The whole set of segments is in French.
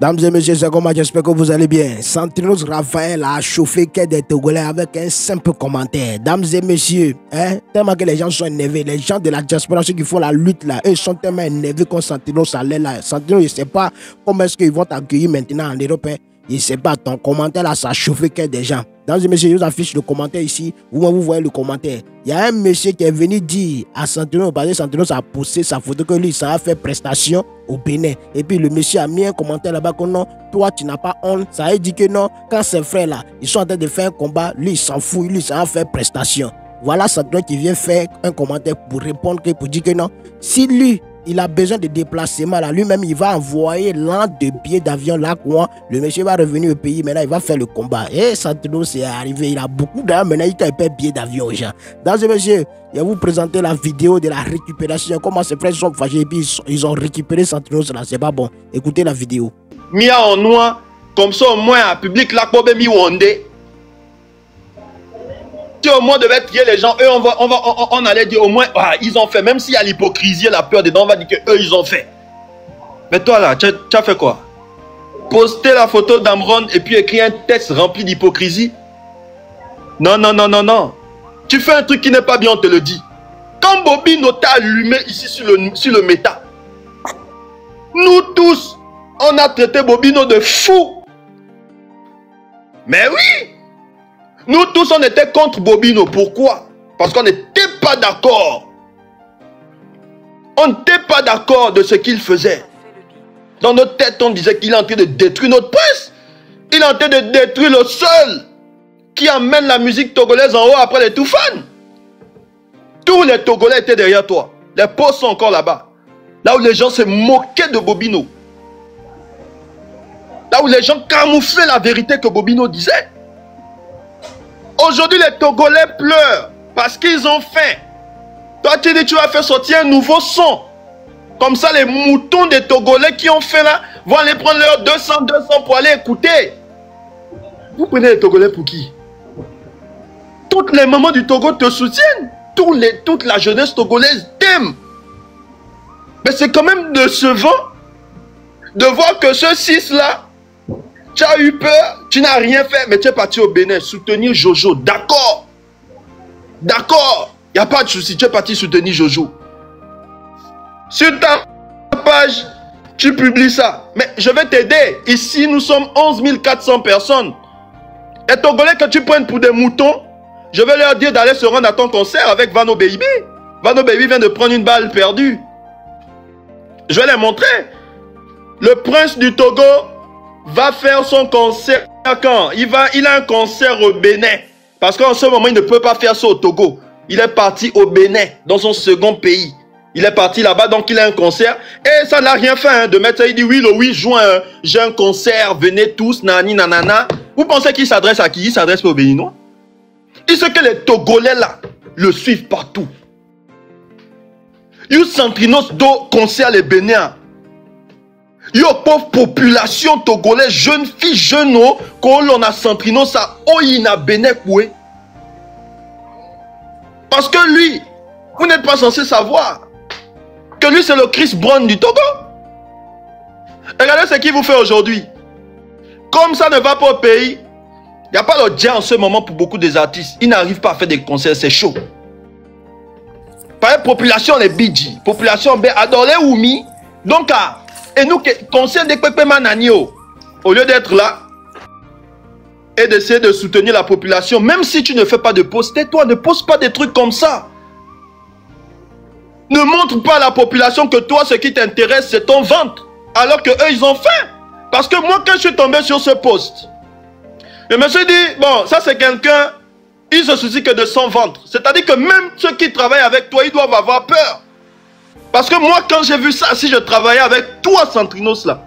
Dames et messieurs, c'est comment, j'espère que vous allez bien. Santinos Raphaël a chauffé qu'est des Togolais avec un simple commentaire. Dames et messieurs, tellement que les gens sont énervés, les gens de la diaspora, ceux qui font la lutte là, eux sont tellement énervés quand Santinos allait là. Santinos, je ne sais pas comment est-ce qu'ils vont t'accueillir maintenant en Europe. Je ne sais pas, ton commentaire là, ça a chauffé qu'est des gens. Dames et messieurs, je vous affiche le commentaire ici. Vous voyez le commentaire. Il y a un monsieur qui est venu dire à Santinos, parce que Santinos a posté sa photo que lui, ça a fait prestation au Bénin. Et puis le monsieur a mis un commentaire là-bas que non, toi tu n'as pas honte. Ça a dit que non, quand ses frères là, ils sont en train de faire un combat, lui il s'en fout, lui ça a fait prestation. Voilà Santinos qui vient faire un commentaire pour répondre, pour dire que non, si lui, il a besoin de déplacement là. Lui-même, il va envoyer l'an de billets d'avion là. Quoi. Le monsieur va revenir au pays. Maintenant, il va faire le combat. Et Santinos c'est arrivé. Il a beaucoup d'argent. Maintenant, il paye billets d'avion aux gens. Dans ce monsieur, je vais vous présenter la vidéo de la récupération. Comment ses frères sont fâchés. Et puis, ils ont récupéré Santinos là. C'est pas bon. Écoutez la vidéo. Mia en noir. Comme ça, au moins, à public là, pour mi wondé. Si au moins devait trier les gens, eux on allait dire au moins ah, ils ont fait, même s'il y a l'hypocrisie et la peur dedans, on va dire que eux ils ont fait. Mais toi là, tu as fait quoi? Poster la photo d'Amron et puis écrire un texte rempli d'hypocrisie? Non, non, non, non, non. Tu fais un truc qui n'est pas bien, on te le dit. Quand Bobino t'a allumé ici sur le méta, nous tous, on a traité Bobino de fou. Mais oui! Nous tous, on était contre Bobino. Pourquoi? Parce qu'on n'était pas d'accord. On n'était pas d'accord de ce qu'il faisait. Dans notre tête, on disait qu'il est en train de détruire notre presse. Il est en train de détruire le seul qui amène la musique togolaise en haut après les Toufans. Tous les Togolais étaient derrière toi. Les postes sont encore là-bas. Là où les gens se moquaient de Bobino. Là où les gens camouflaient la vérité que Bobino disait. Aujourd'hui, les Togolais pleurent parce qu'ils ont faim. Toi, tu dis tu vas faire sortir un nouveau son. Comme ça, les moutons des Togolais qui ont faim là vont aller prendre leurs 200 pour aller écouter. Vous prenez les Togolais pour qui? Toutes les mamans du Togo te soutiennent. Toute la jeunesse togolaise t'aime. Mais c'est quand même décevant de voir que ce 6 là, tu as eu peur, tu n'as rien fait, mais tu es parti au Bénin soutenir Jojo. D'accord. D'accord. Il n'y a pas de souci, tu es parti soutenir Jojo. Sur ta page, tu publies ça. Mais je vais t'aider. Ici, nous sommes 11 400 personnes. Les Togolais que tu prennes pour des moutons, je vais leur dire d'aller se rendre à ton concert avec Vano Baby. Vano Baby vient de prendre une balle perdue. Je vais les montrer. Le prince du Togo va faire son concert quand? Il a un concert au Bénin. Parce qu'en ce moment, il ne peut pas faire ça au Togo. Il est parti au Bénin, dans son second pays. Il est parti là-bas, donc il a un concert. Et ça n'a rien fait hein, de mettre ça. Il dit oui, le 8 juin, j'ai un concert, venez tous, nani, nanana. Vous pensez qu'il s'adresse à qui? Il s'adresse aux Béninois. Il sait que les Togolais là, le suivent partout. Il Santrinos do concert les Bénins. Yo pauvre population togolaise, jeune fille, jeune homme, quand on a Santrino, ça, oyina benekoué. Parce que lui, vous n'êtes pas censé savoir que lui c'est le Chris Brown du Togo. Et regardez ce qu'il vous fait aujourd'hui. Comme ça ne va pas au pays, il n'y a pas le dia en ce moment pour beaucoup des artistes. Ils n'arrivent pas à faire des concerts, c'est chaud. Par exemple, population les Bidji, population B, adoré Oumi, donc et nous, conseil de Pepe Mananio, au lieu d'être là et d'essayer de soutenir la population, même si tu ne fais pas de post, tais-toi, ne poste pas des trucs comme ça. Ne montre pas à la population que toi, ce qui t'intéresse, c'est ton ventre, alors que eux, ils ont faim. Parce que moi, quand je suis tombé sur ce post, je me suis dit, bon, ça c'est quelqu'un, il se soucie que de son ventre. C'est-à-dire que même ceux qui travaillent avec toi, ils doivent avoir peur. Parce que moi, quand j'ai vu ça, si je travaillais avec toi, Santrinos, là,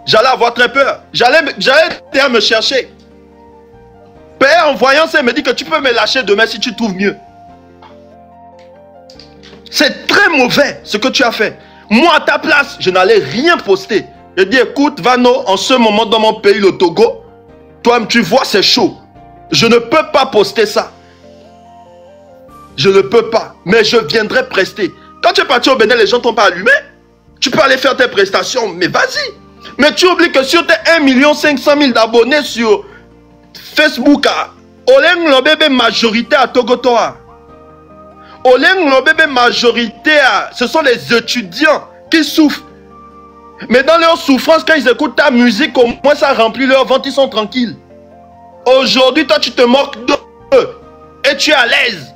j'allais avoir très peur. J'allais me chercher. Père, en voyant ça, il me dit que tu peux me lâcher demain si tu trouves mieux. C'est très mauvais ce que tu as fait. Moi, à ta place, je n'allais rien poster. Je dis, écoute, Vano, en ce moment dans mon pays, le Togo, toi, tu vois, c'est chaud. Je ne peux pas poster ça. Je ne peux pas, mais je viendrai prester. Quand tu es parti au Bénin, les gens ne t'ont pas allumé. Tu peux aller faire tes prestations, mais vas-y. Mais tu oublies que sur tes 1 500 000 d'abonnés sur Facebook, Oleng lo bébé majorité à Togotoa. Oleng lo bébé majorité, ce sont les étudiants qui souffrent. Mais dans leur souffrance, quand ils écoutent ta musique, au moins ça remplit leur ventre, ils sont tranquilles. Aujourd'hui, toi, tu te moques d'eux. Et tu es à l'aise.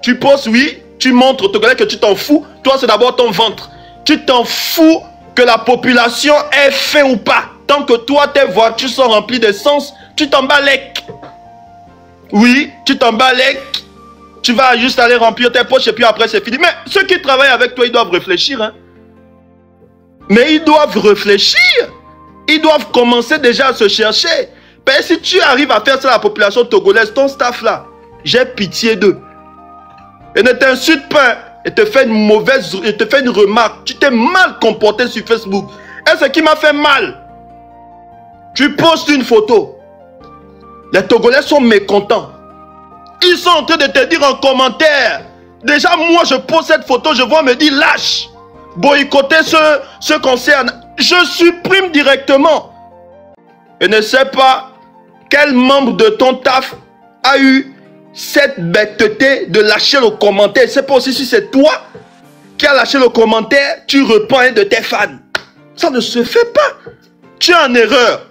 Tu penses, oui, tu montres au Togolais que tu t'en fous. Toi, c'est d'abord ton ventre. Tu t'en fous que la population ait faim ou pas. Tant que toi, tes voitures sont remplies d'essence, tu t'en bats l'ec. Oui, tu t'en bats l'ec. Tu vas juste aller remplir tes poches et puis après, c'est fini. Mais ceux qui travaillent avec toi, ils doivent réfléchir. Hein. Mais ils doivent réfléchir. Ils doivent commencer déjà à se chercher. Mais si tu arrives à faire ça à la population togolaise, ton staff là, j'ai pitié d'eux. Et ne t'insulte pas et te fait une remarque. Tu t'es mal comporté sur Facebook. Et ce qui m'a fait mal, tu postes une photo. Les Togolais sont mécontents. Ils sont en train de te dire en commentaire. Déjà, moi, je pose cette photo, je vois me dire lâche. Boycotter ce concert. Je supprime directement. Et ne sais pas quel membre de ton taf a eu cette bêteté de lâcher le commentaire. C'est pas aussi si c'est toi qui as lâché le commentaire, tu réponds à un de tes fans. Ça ne se fait pas. Tu es en erreur.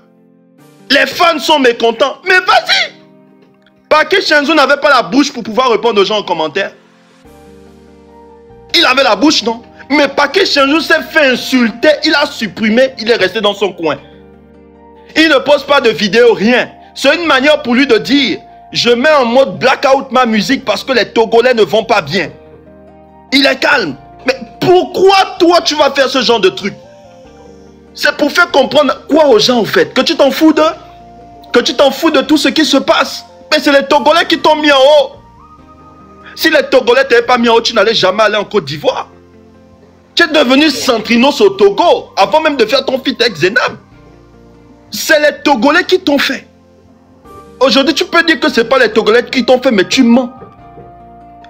Les fans sont mécontents. Mais vas-y. Paquet Shenzo n'avait pas la bouche pour pouvoir répondre aux gens en commentaire. Il avait la bouche, non? Mais Paquet Shenzo s'est fait insulter. Il a supprimé. Il est resté dans son coin. Il ne poste pas de vidéo, rien. C'est une manière pour lui de dire: je mets en mode blackout ma musique parce que les Togolais ne vont pas bien. Il est calme. Mais pourquoi toi tu vas faire ce genre de truc? C'est pour faire comprendre quoi aux gens en fait? Que tu t'en fous d'eux? Que tu t'en fous de tout ce qui se passe? Mais c'est les Togolais qui t'ont mis en haut. Si les Togolais t'avaient pas mis en haut, tu n'allais jamais aller en Côte d'Ivoire. Tu es devenu Centrinos au Togo avant même de faire ton feat avec Zenab. C'est les Togolais qui t'ont fait. Aujourd'hui, tu peux dire que ce n'est pas les Togolais qui t'ont fait, mais tu mens.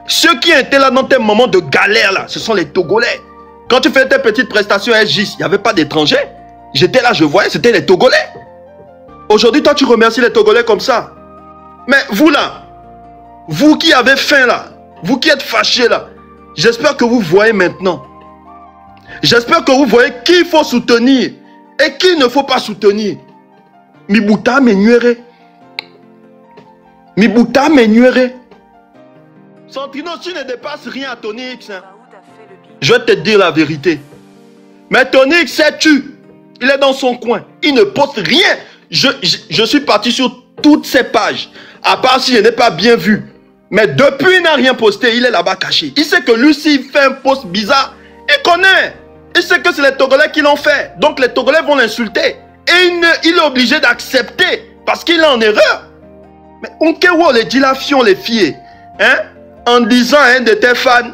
Ceux qui étaient là dans tes moments de galère, là, ce sont les Togolais. Quand tu fais tes petites prestations à SGIS, il n'y avait pas d'étrangers. J'étais là, je voyais, c'était les Togolais. Aujourd'hui, toi, tu remercies les Togolais comme ça. Mais vous là, vous qui avez faim là, vous qui êtes fâchés là, j'espère que vous voyez maintenant. J'espère que vous voyez qui il faut soutenir et qui il ne faut pas soutenir. Mibuta Menuere. Mibuta Menuere. Centrino, tu ne dépasses rien à Tony X. Hein. Je vais te dire la vérité. Mais Tony X s'est tu. Il est dans son coin. Il ne poste rien. Je suis parti sur toutes ses pages. À part si je n'ai pas bien vu. Mais depuis, il n'a rien posté. Il est là-bas caché. Il sait que lui, s'il fait un post bizarre, il connaît. Il sait que c'est les Togolais qui l'ont fait. Donc les Togolais vont l'insulter. Et il est obligé d'accepter. Parce qu'il est en erreur. Mais on peut les dilations, les filles. Hein? En disant à un de tes fans: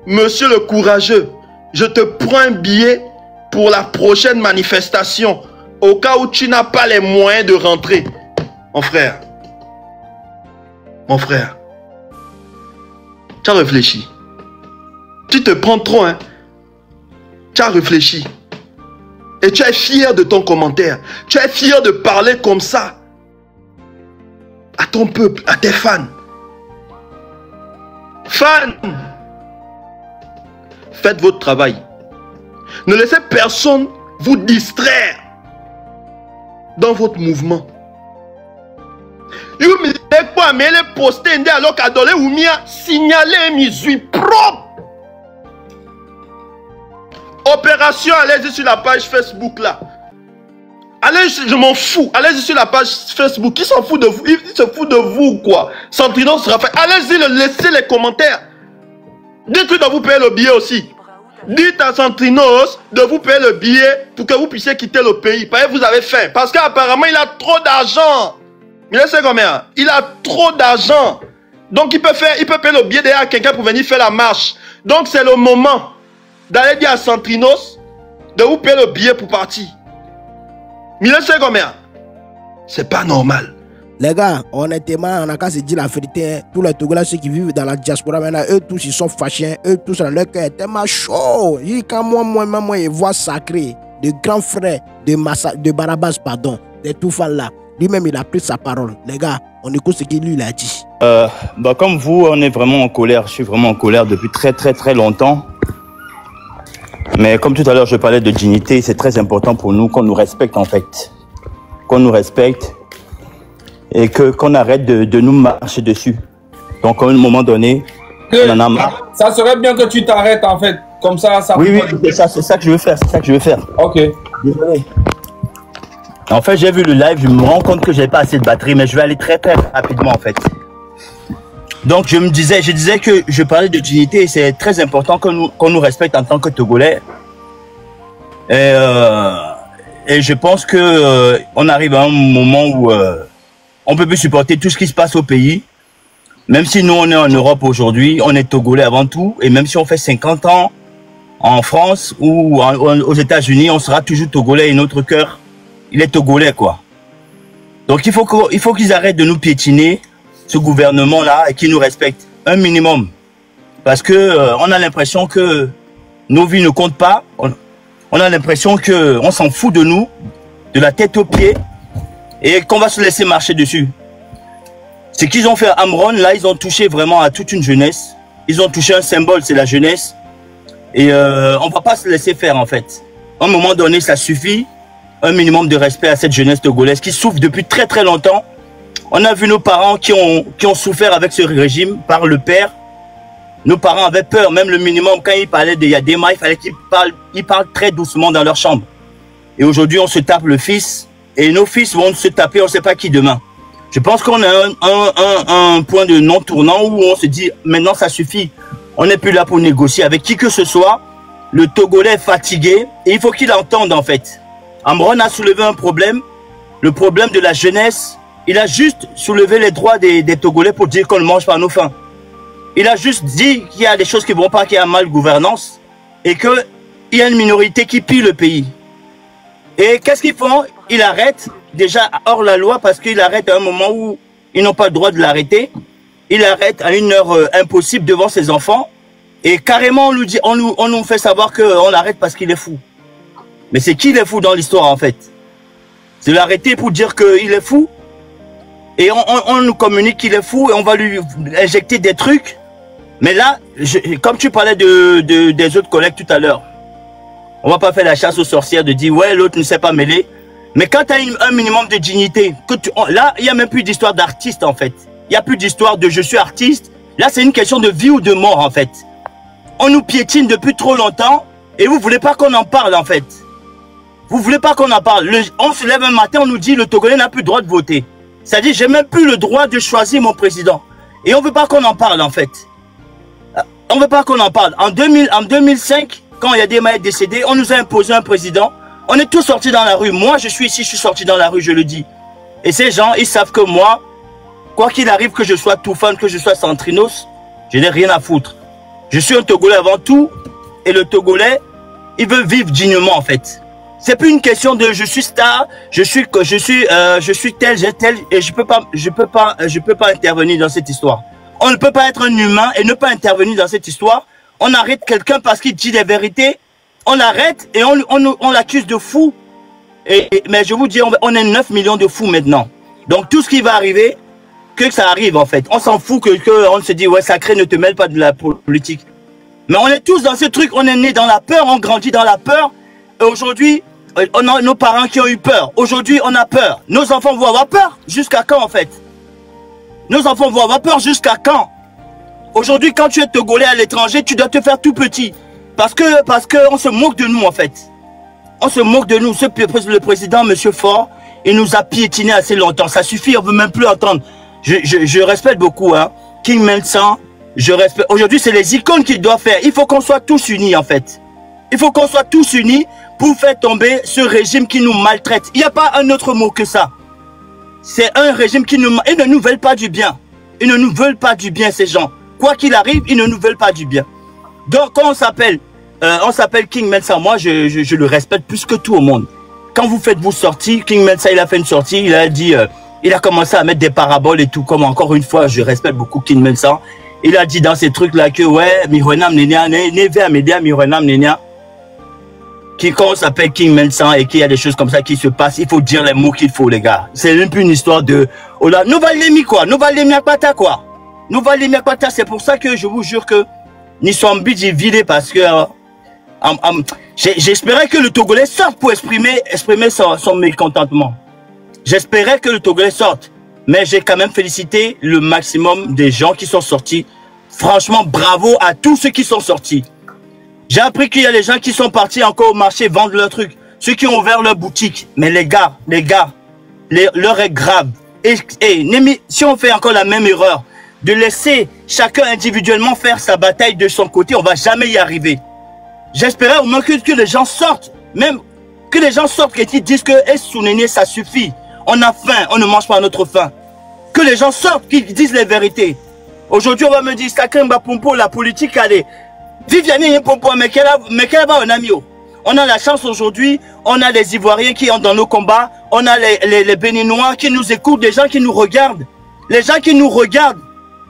monsieur le courageux, je te prends un billet pour la prochaine manifestation. Au cas où tu n'as pas les moyens de rentrer. Mon frère. Mon frère. Tu as réfléchi. Tu te prends trop, hein? Tu as réfléchi. Et tu es fier de ton commentaire. Tu es fier de parler comme ça à ton peuple, à tes fans. Fans, faites votre travail. Ne laissez personne vous distraire dans votre mouvement. Vous me dites quoi, mais les poster alors qu'adolé ou mia signaler mes propre. Opération, allez-y sur la page Facebook là. Allez, je m'en fous. Allez-y sur la page Facebook. Qui s'en fout de vous? Il se fout de vous quoi? Centrino sera fait. Allez-y, laissez les commentaires. Dites-lui de vous payer le billet aussi. Dites à Centrinos de vous payer le billet pour que vous puissiez quitter le pays. Parce que vous avez faim. Parce qu'apparemment, il a trop d'argent. Il sait combien? Il a trop d'argent. Donc, il peut payer le billet derrière quelqu'un pour venir faire la marche. Donc, c'est le moment d'aller dire à Centrinos de vous payer le billet pour partir. Mais il sait combien? C'est pas normal. Les gars, honnêtement, on a qu'à se dire la vérité. Hein. Tous les Togolais, ceux qui vivent dans la diaspora, maintenant, eux tous, ils sont fâchés. Eux tous, leur cœur est tellement chaud. Quand moi, ils voient sacré. le grand frère de Barabas, pardon, des Toufans là. Lui-même, il a pris sa parole. Les gars, on écoute ce qu'il lui a dit. Comme vous, on est vraiment en colère. Je suis vraiment en colère depuis très longtemps. Mais comme tout à l'heure, je parlais de dignité. C'est très important pour nous qu'on nous respecte en fait. Qu'on nous respecte et qu'on arrête de nous marcher dessus. Donc, à un moment donné, on en a marre. Ça serait bien que tu t'arrêtes en fait. Comme ça, ça... Oui, c'est ça que je veux faire. C'est ça que je veux faire. Ok. Désolé. En fait, j'ai vu le live, je me rends compte que j'avais pas assez de batterie, mais je vais aller très rapidement en fait. Donc, je disais que je parlais de dignité et c'est très important qu'on nous respecte en tant que Togolais. Et je pense que on arrive à un moment où on peut plus supporter tout ce qui se passe au pays. Même si nous, on est en Europe aujourd'hui, on est Togolais avant tout. Et même si on fait 50 ans en France ou aux États-Unis, on sera toujours Togolais et notre cœur, il est Togolais, quoi. Donc, il faut qu'ils arrêtent de nous piétiner, ce gouvernement-là, et qu'ils nous respectent un minimum. Parce que on a l'impression que nos vies ne comptent pas. On a l'impression qu'on s'en fout de nous, de la tête aux pieds, et qu'on va se laisser marcher dessus. Ce qu'ils ont fait à Amron, là, ils ont touché vraiment à toute une jeunesse. Ils ont touché un symbole, c'est la jeunesse. Et on ne va pas se laisser faire, en fait. À un moment donné, ça suffit. Un minimum de respect à cette jeunesse togolaise qui souffre depuis très longtemps. On a vu nos parents qui ont souffert avec ce régime par le père. Nos parents avaient peur, même le minimum, quand ils parlaient de Yadema, il fallait qu'ils parlent très doucement dans leur chambre. Et aujourd'hui, on se tape le fils. Et nos fils vont se taper, on ne sait pas qui demain. Je pense qu'on a un point de non-tournant où on se dit, maintenant ça suffit. On n'est plus là pour négocier avec qui que ce soit. Le Togolais est fatigué et il faut qu'il entende en fait. Amron a soulevé un problème, le problème de la jeunesse. Il a juste soulevé les droits des Togolais pour dire qu'on ne mange pas nos faim. Il a juste dit qu'il y a des choses qui ne vont pas, qu'il y a mal gouvernance et qu'il y a une minorité qui pille le pays. Et qu'est-ce qu'ils font? Il arrête déjà hors la loi parce qu'il arrête à un moment où ils n'ont pas le droit de l'arrêter. Il arrête à une heure impossible devant ses enfants. Et carrément, on nous fait savoir qu'on l'arrête parce qu'il est fou. Mais c'est qui est fou dans l'histoire en fait? C'est l'arrêter pour dire qu'il est fou. Et on nous communique qu'il est fou et on va lui injecter des trucs. Mais là, comme tu parlais des autres collègues tout à l'heure, on va pas faire la chasse aux sorcières de dire ouais l'autre ne s'est pas mêlé. Mais quand tu as un minimum de dignité, là il n'y a même plus d'histoire d'artiste en fait. Il n'y a plus d'histoire de je suis artiste. Là c'est une question de vie ou de mort en fait. On nous piétine depuis trop longtemps et vous voulez pas qu'on en parle en fait. Vous voulez pas qu'on en parle. On se lève un matin, on nous dit le Togolais n'a plus le droit de voter. C'est-à-dire j'ai même plus le droit de choisir mon président. Et on veut pas qu'on en parle en fait. On veut pas qu'on en parle. En 2005, quand Yadema est décédé, on nous a imposé un président. On est tous sortis dans la rue. Moi, je suis ici, je suis sorti dans la rue, je le dis. Et ces gens, ils savent que moi, quoi qu'il arrive, que je sois Toufan, que je sois Centrinos, je n'ai rien à foutre. Je suis un Togolais avant tout. Et le Togolais, il veut vivre dignement en fait. C'est plus une question de je suis star, je suis tel, et je peux pas intervenir dans cette histoire. On ne peut pas être un humain et ne pas intervenir dans cette histoire. On arrête quelqu'un parce qu'il dit des vérités. On l'arrête et on l'accuse de fou. Mais je vous dis, on est 9 millions de fous maintenant. Donc tout ce qui va arriver, que ça arrive en fait. On s'en fout on se dit, ouais, sacré, ne te mêle pas de la politique. Mais on est tous dans ce truc, on est né dans la peur, on grandit dans la peur. Et aujourd'hui, on a nos parents qui ont eu peur. Aujourd'hui, on a peur. Nos enfants vont avoir peur. Jusqu'à quand en fait? Nos enfants vont avoir peur jusqu'à quand? Aujourd'hui, quand tu es Togolais à l'étranger, tu dois te faire tout petit. Parce que on se moque de nous en fait. On se moque de nous. Le président, Monsieur Faure, il nous a piétiné assez longtemps. Ça suffit, on ne veut même plus entendre. Je respecte beaucoup, hein. King Melsan, je respecte. Aujourd'hui, c'est les icônes qu'il doit faire. Il faut qu'on soit tous unis en fait. Il faut qu'on soit tous unis pour faire tomber ce régime qui nous maltraite. Il n'y a pas un autre mot que ça. C'est un régime qui nous... Ils ne nous veulent pas du bien. Ils ne nous veulent pas du bien, ces gens. Quoi qu'il arrive, ils ne nous veulent pas du bien. Donc, quand on s'appelle King Melsa, moi, je le respecte plus que tout au monde. Quand vous faites vos sorties, King Melsa, il a fait une sortie, il a dit... il a commencé à mettre des paraboles et tout, comme encore une fois, je respecte beaucoup King Melsa. Il a dit dans ces trucs-là que, ouais, Mironam Nenia, Neve Amedia, Mironam Nenia. quand on s'appelle King Mensan et qu'il y a des choses comme ça qui se passent, il faut dire les mots qu'il faut, les gars. C'est même plus une histoire de... Oh là, nous valemi quoi, nous valemi akpata quoi. Nous valemi akpata, c'est pour ça que je vous jure que nous sommes vidés parce que... j'espérais que le Togolais sorte pour exprimer son mécontentement. J'espérais que le Togolais sorte. Mais j'ai quand même félicité le maximum des gens qui sont sortis. Franchement, bravo à tous ceux qui sont sortis. J'ai appris qu'il y a des gens qui sont partis encore au marché vendre leurs trucs. Ceux qui ont ouvert leur boutique. Mais les gars, l'heure est grave. Et si on fait encore la même erreur, de laisser chacun individuellement faire sa bataille de son côté, on ne va jamais y arriver. J'espérais au moins que les gens sortent. Même que les gens sortent et qu'ils disent que Sounéné, ça suffit. On a faim, on ne mange pas à notre faim. Que les gens sortent, qu'ils disent les vérités. Aujourd'hui, on va me dire, sacré Mbapompo, la politique, allez. Viviane et Pompo, mais quel va un ami? On a la chance aujourd'hui, on a les Ivoiriens qui sont dans nos combats, on a les Béninois qui nous écoutent, des gens qui nous regardent. Les gens qui nous regardent.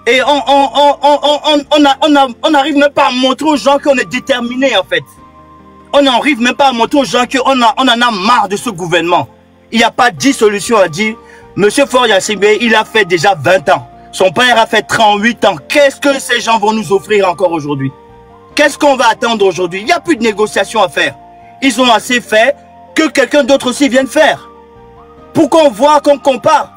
Et on n'arrive même pas à montrer aux gens qu'on est déterminés, en fait. On n'arrive même pas à montrer aux gens qu'on en a marre de ce gouvernement. Il n'y a pas 10 solutions à dire. Monsieur Faure Gnassingbé, il a fait déjà 20 ans. Son père a fait 38 ans. Qu'est-ce que ces gens vont nous offrir encore aujourd'hui? Qu'est-ce qu'on va attendre aujourd'hui? Il n'y a plus de négociations à faire. Ils ont assez fait que quelqu'un d'autre aussi vienne faire. Pour qu'on voit, qu'on compare.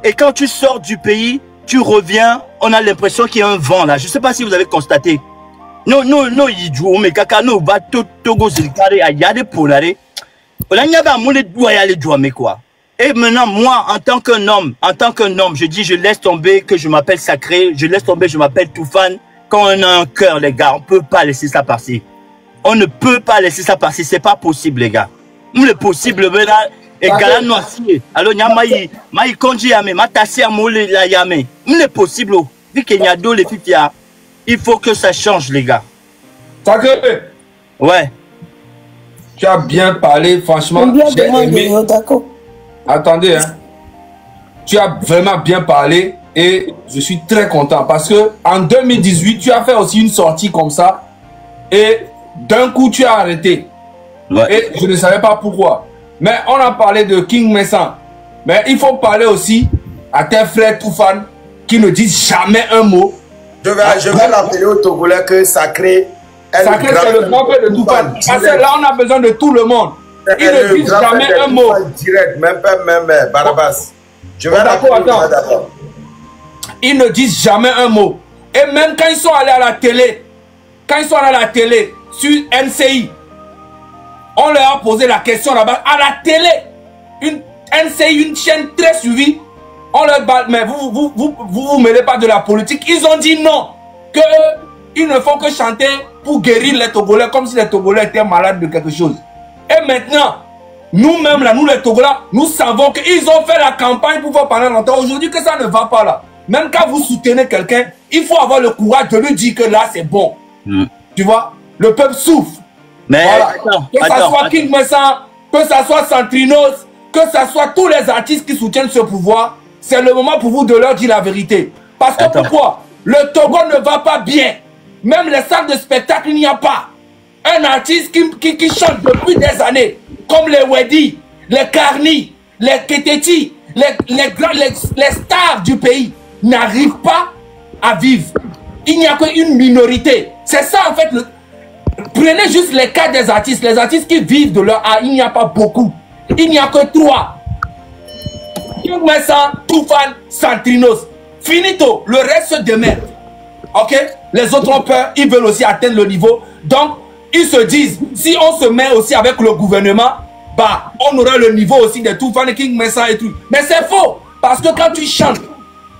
Et quand tu sors du pays, tu reviens, on a l'impression qu'il y a un vent là. Je ne sais pas si vous avez constaté. Non, mais kaka, non, va Togo, Zilkare, Ayade, Polare. Et maintenant, moi, en tant qu'un homme, je dis, je laisse tomber que je m'appelle Sacré, je laisse tomber, je m'appelle Toufane. Quand on a un cœur, les gars, on ne peut pas laisser ça passer. On ne peut pas laisser ça passer, c'est pas possible, les gars. Nous, le possible, maintenant, et gala noisier. Alors, il y a maï konji yame, ma tassi amole la yame. Nous, le possible, vu qu'il y a deux, les filles, il faut que ça change, les gars. Sacré. Ouais. Tu as bien parlé, franchement. J'ai aimé. Attendez, hein. Tu as vraiment bien parlé et je suis très content parce que en 2018, tu as fait aussi une sortie comme ça et d'un coup, tu as arrêté. Ouais. Et je ne savais pas pourquoi. Mais on a parlé de King Mensan. Mais il faut parler aussi à tes frères Toufane qui ne disent jamais un mot. Je vais l'appeler au Togolais que Sacré. Sacré, c'est le grand père de Toufane. Parce que là, on a besoin de tout le monde. Ils ne disent jamais un mot. Direct, même Barabas. Je vais d'accord. Ils ne disent jamais un mot. Et même quand ils sont allés à la télé, sur NCI, on leur a posé la question là-bas. À la télé, une NCI, une chaîne très suivie, on leur parle, mais vous mêlez pas de la politique. Ils ont dit non, qu'ils ne font que chanter pour guérir les Togolais, comme si les Togolais étaient malades de quelque chose. Et maintenant, nous-mêmes, là, nous les Togolais, nous savons qu'ils ont fait la campagne pour voir pendant longtemps. Aujourd'hui, que ça ne va pas là. Même quand vous soutenez quelqu'un, il faut avoir le courage de lui dire que là, c'est bon. Tu vois, le peuple souffre. Mais voilà. Que ça soit King Mensan, que ça soit Santrinos, que ça soit tous les artistes qui soutiennent ce pouvoir, c'est le moment pour vous de leur dire la vérité. Parce que pourquoi? Le Togo ne va pas bien. Même les salles de spectacle, il n'y a pas. Un artiste qui chante depuis des années, comme les Wedi, les Karni, les Keteti, les stars du pays, n'arrivent pas à vivre. Il n'y a qu'une minorité. C'est ça en fait. Prenez juste les cas des artistes. Les artistes qui vivent de leur art, il n'y a pas beaucoup. Il n'y a que 3. King Mensan, Toufane, Santrinos. Finito. Le reste se démerde. Ok? Les autres ont peur. Ils veulent aussi atteindre le niveau. Donc, ils se disent, si on se met aussi avec le gouvernement, bah, on aura le niveau aussi de Toufane, King Mensan et tout. Mais c'est faux. Parce que quand tu chantes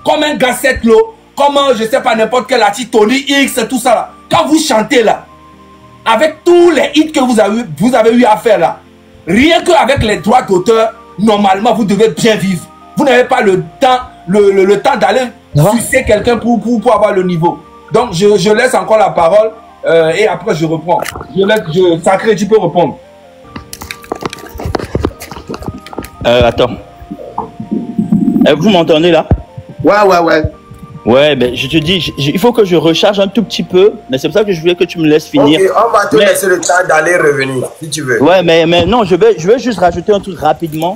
comme un Gasset Lo, comme je sais pas n'importe quel artiste, Tony X, tout ça là. Quand vous chantez là, avec tous les hits que vous avez eu à faire là, rien qu'avec les droits d'auteur, normalement vous devez bien vivre. Vous n'avez pas le temps, le temps d'aller sucer quelqu'un pour avoir le niveau. Donc je laisse encore la parole et après je reprends. Sacré, tu peux répondre. Attends. Vous m'entendez là? Ouais. Ouais, mais je te dis, il faut que je recharge un tout petit peu, mais c'est pour ça que je voulais que tu me laisses finir. Ok, on va te laisser le temps d'aller revenir, si tu veux. Ouais, mais non, je vais juste rajouter un truc rapidement.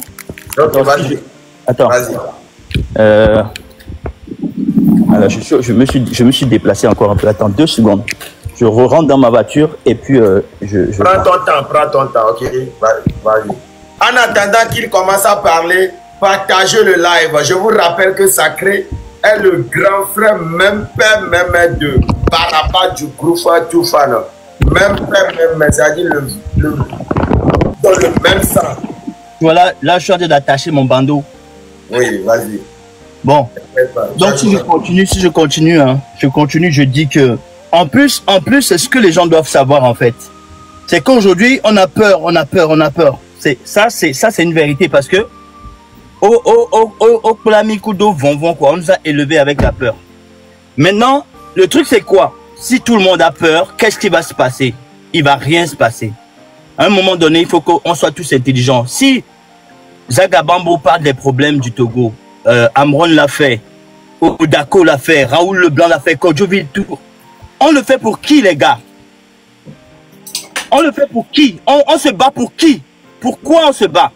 Ok, vas-y. Attends. Vas-y. Alors, je me suis déplacé encore un peu. Attends, 2 secondes. Je rentre dans ma voiture et puis je... Prends ton temps, ok? Vas-y. En attendant qu'il commence à parler, partagez le live. Je vous rappelle que Sacré est le grand frère, même père, même de Baraba du groupe Toufano. Même père, même, c'est-à-dire dans le même sang. Voilà, là, je suis en train d'attacher mon bandeau. Oui, vas-y. Bon, donc si je continue, hein, je dis que, en plus, c'est ce que les gens doivent savoir, en fait. C'est qu'aujourd'hui, on a peur. Ça, c'est une vérité parce que, au Plamikudo, quoi, on nous a élevés avec la peur. Maintenant, le truc, c'est quoi? Si tout le monde a peur, qu'est-ce qui va se passer? Il va rien se passer. À un moment donné, il faut qu'on soit tous intelligents. Si Zagabambo parle des problèmes du Togo, Amron l'a fait, Odako l'a fait, Raoul Leblanc l'a fait, Kodjoville Tour, on le fait pour qui, les gars? On le fait pour qui? On se bat pour qui? Pourquoi on se bat?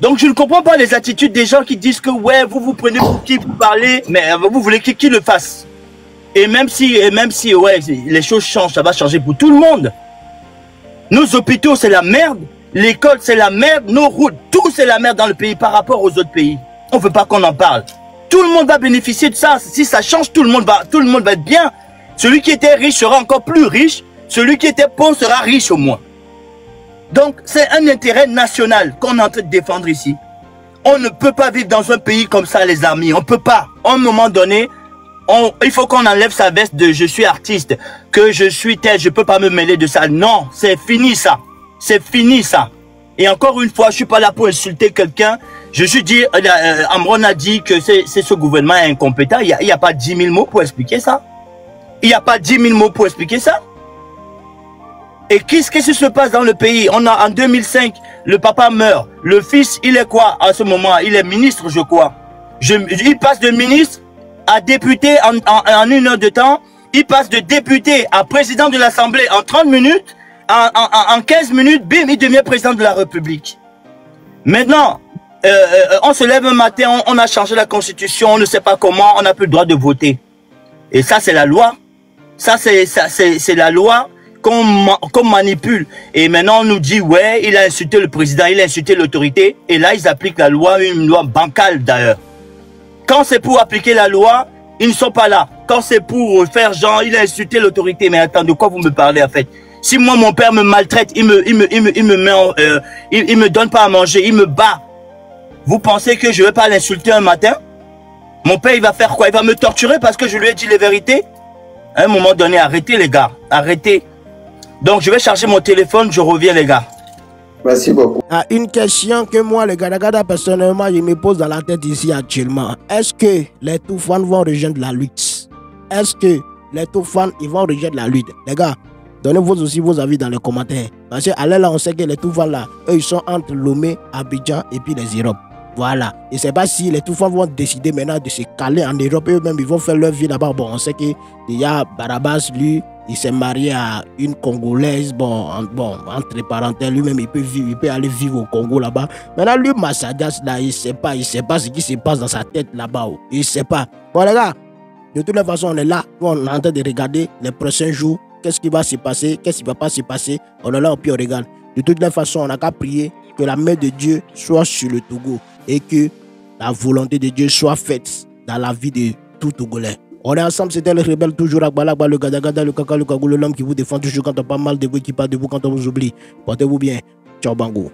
Donc je ne comprends pas les attitudes des gens qui disent que ouais, vous prenez pour qui vous parlez, mais vous voulez qui le fasse. Et même si ouais, les choses changent, ça va changer pour tout le monde. Nos hôpitaux, c'est la merde. L'école, c'est la merde. Nos routes, tout c'est la merde dans le pays par rapport aux autres pays. On ne veut pas qu'on en parle. Tout le monde va bénéficier de ça. Si ça change, tout le monde va être bien. Celui qui était riche sera encore plus riche. Celui qui était pauvre sera riche au moins. Donc, c'est un intérêt national qu'on est en train de défendre ici. On ne peut pas vivre dans un pays comme ça, les amis. On ne peut pas. À un moment donné, il faut qu'on enlève sa veste de « je suis artiste », que je suis tel, je ne peux pas me mêler de ça. Non, c'est fini ça. C'est fini ça. Et encore une fois, je ne suis pas là pour insulter quelqu'un. Je suis dit, Amron a dit que ce gouvernement est incompétent. Il n'y a pas 10 000 mots pour expliquer ça. Il n'y a pas 10 000 mots pour expliquer ça. Et qu'est-ce qui se passe dans le pays? En 2005, le papa meurt. Le fils, il est quoi à ce moment? Il est ministre, je crois. Il passe de ministre à député en 1 heure de temps. Il passe de député à président de l'Assemblée en 30 minutes. En 15 minutes, bim, il devient président de la République. Maintenant, on se lève un matin, on a changé la constitution, on ne sait pas comment, on n'a plus le droit de voter. Et ça, c'est la loi. Ça, c'est la loi qu'on manipule. Et maintenant, on nous dit, ouais, il a insulté le président, il a insulté l'autorité. Et là, ils appliquent la loi, une loi bancale d'ailleurs. Quand c'est pour appliquer la loi, ils ne sont pas là. Quand c'est pour faire genre, il a insulté l'autorité. Mais attends, de quoi vous me parlez en fait? Si moi, mon père me maltraite, il me donne pas à manger, il me bat. Vous pensez que je vais pas l'insulter un matin? Mon père, il va faire quoi? Il va me torturer parce que je lui ai dit les vérités? À un moment donné, arrêtez les gars, arrêtez. Donc, je vais charger mon téléphone, je reviens les gars. Merci beaucoup. Une question que moi, le Gadagada, personnellement, je me pose dans la tête ici actuellement. Est-ce que les Toufans vont rejoindre la lutte? Est-ce que les Toufans, ils vont rejoindre la lutte? Les gars, donnez-vous aussi vos avis dans les commentaires. Parce qu'à là, on sait que les Toufans là, eux, ils sont entre Lomé, Abidjan et puis les Europe. Voilà. Et c'est pas si les Toufans vont décider maintenant de se caler en Europe, eux-mêmes, ils vont faire leur vie là-bas. Bon, on sait que déjà, Barabas, lui, il s'est marié à une Congolaise. Bon, entre parenthèses, lui-même, il peut aller vivre au Congo là-bas. Maintenant, lui, Massadas, là, il sait pas ce qui se passe dans sa tête là-bas. Il sait pas. Bon, les gars, de toute façon, on est là. On est en train de regarder les prochains jours. Qu'est-ce qui va se passer? Qu'est-ce qui va pas se passer? On est là, puis on regarde. De toute façon, on n'a qu'à prier que la main de Dieu soit sur le Togo et que la volonté de Dieu soit faite dans la vie de tout Togolais. On est ensemble, c'était le rebelle, toujours Akbalakba, le Gadagada, le Kaka, le Kagou, l'homme qui vous défend toujours quand on parle mal de vous, qui parle de vous quand on vous oublie. Portez-vous bien. Ciao, Bango.